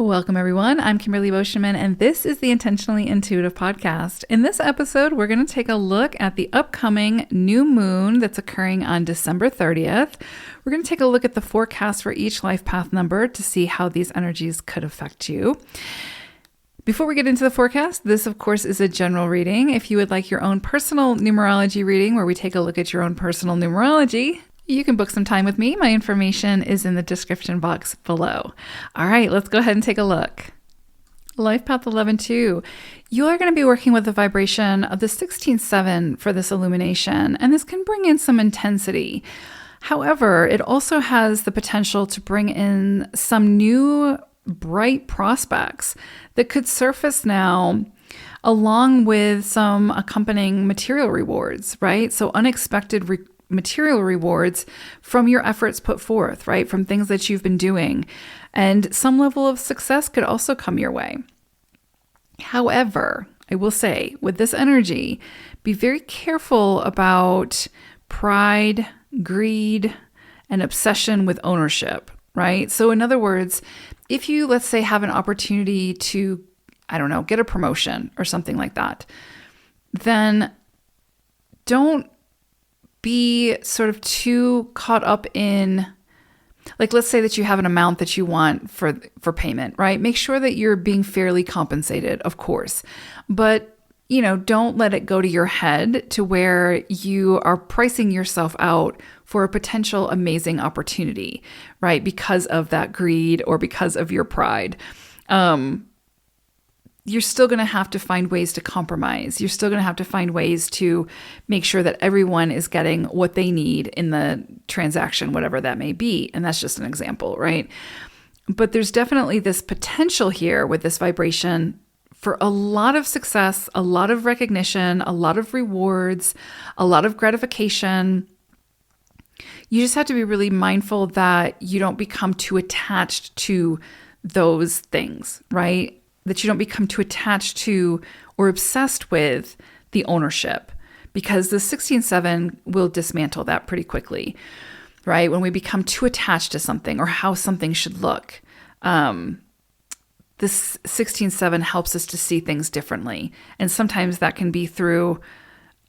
Welcome, everyone. I'm Kimberly Boschman, and this is the Intentionally Intuitive podcast. In this episode, we're going to take a look at the upcoming new moon that's occurring on December 30th. We're going to take a look at the forecast for each life path number to see how these energies could affect you. Before we get into the forecast, this, of course, is a general reading. If you would like your own personal numerology reading where we take a look at your own personal numerology, you can book some time with me. My information is in the description box below. All right, let's go ahead and take a look. Life Path 11-2. You are going to be working with the vibration of the 16-7 for this illumination, and this can bring in some intensity. However, it also has the potential to bring in some new bright prospects that could surface now, along with some accompanying material rewards, right? So unexpected material rewards from your efforts put forth, right? From things that you've been doing. And some level of success could also come your way. However, I will say with this energy, be very careful about pride, greed, and obsession with ownership, right? So in other words, if you, let's say, have an opportunity to, get a promotion or something like that, then don't be sort of too caught up in, like, let's say that you have an amount that you want for payment, right? Make sure that you're being fairly compensated, of course, but don't let it go to your head to where you are pricing yourself out for a potential amazing opportunity, right? Because of that greed or because of your pride. You're still going to have to find ways to compromise. You're still going to have to find ways to make sure that everyone is getting what they need in the transaction, whatever that may be. And that's just an example, right? But there's definitely this potential here with this vibration for a lot of success, a lot of recognition, a lot of rewards, a lot of gratification. You just have to be really mindful that you don't become too attached to those things, right? That you don't become too attached to or obsessed with the ownership, because the 16-7 will dismantle that pretty quickly, right? When we become too attached to something or how something should look, this 16-7 helps us to see things differently. And sometimes that can be through,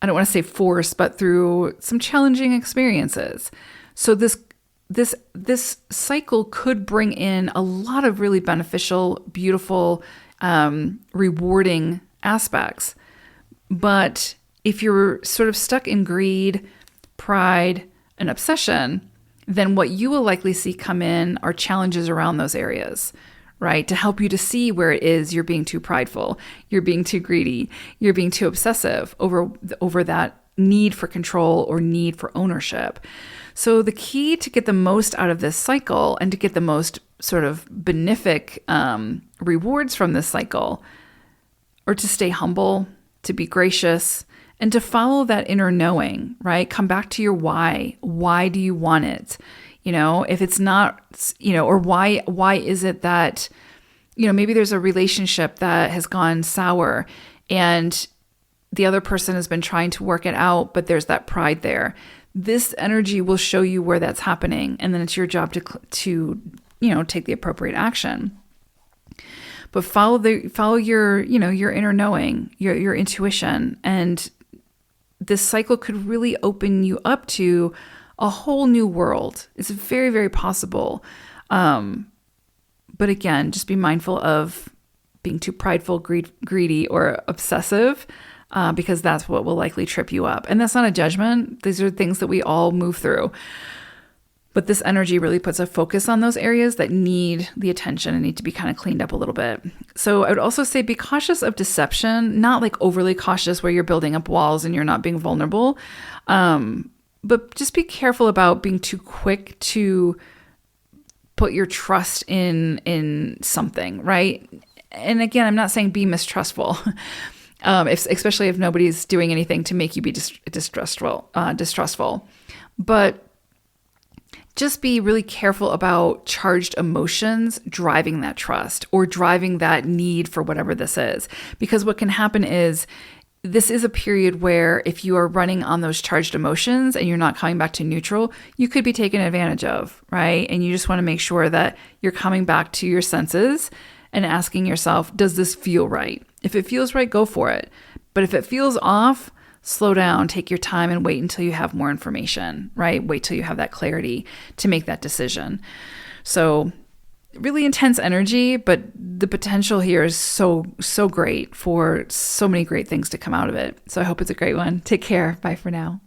I don't want to say force, but through some challenging experiences. So this cycle could bring in a lot of really beneficial, beautiful, rewarding aspects. But if you're sort of stuck in greed, pride, and obsession, then what you will likely see come in are challenges around those areas, right? To help you to see where it is you're being too prideful, you're being too greedy, you're being too obsessive over that need for control or need for ownership. So the key to get the most out of this cycle and to get the most sort of benefic rewards from this cycle are to stay humble, to be gracious, and to follow that inner knowing, right? Come back to your why. Why do you want it? If it's not, or why is it that, maybe there's a relationship that has gone sour and the other person has been trying to work it out, but there's that pride there. This energy will show you where that's happening, and then it's your job to take the appropriate action. But follow your inner knowing, your intuition, and this cycle could really open you up to a whole new world. It's very, very possible. But again, just be mindful of being too prideful, greedy, or obsessive. Because that's what will likely trip you up. And that's not a judgment. These are things that we all move through. But this energy really puts a focus on those areas that need the attention and need to be kind of cleaned up a little bit. So I would also say be cautious of deception, not like overly cautious where you're building up walls and you're not being vulnerable. But just be careful about being too quick to put your trust in something, right? And again, I'm not saying be mistrustful. Especially if nobody's doing anything to make you be distrustful. But just be really careful about charged emotions driving that trust or driving that need for whatever this is. Because what can happen is this is a period where if you are running on those charged emotions and you're not coming back to neutral, you could be taken advantage of, right? And you just want to make sure that you're coming back to your senses and asking yourself, does this feel right? If it feels right, go for it. But if it feels off, slow down, take your time, and wait until you have more information, right? Wait till you have that clarity to make that decision. So really intense energy, but the potential here is so great for so many great things to come out of it. So I hope it's a great one. Take care. Bye for now.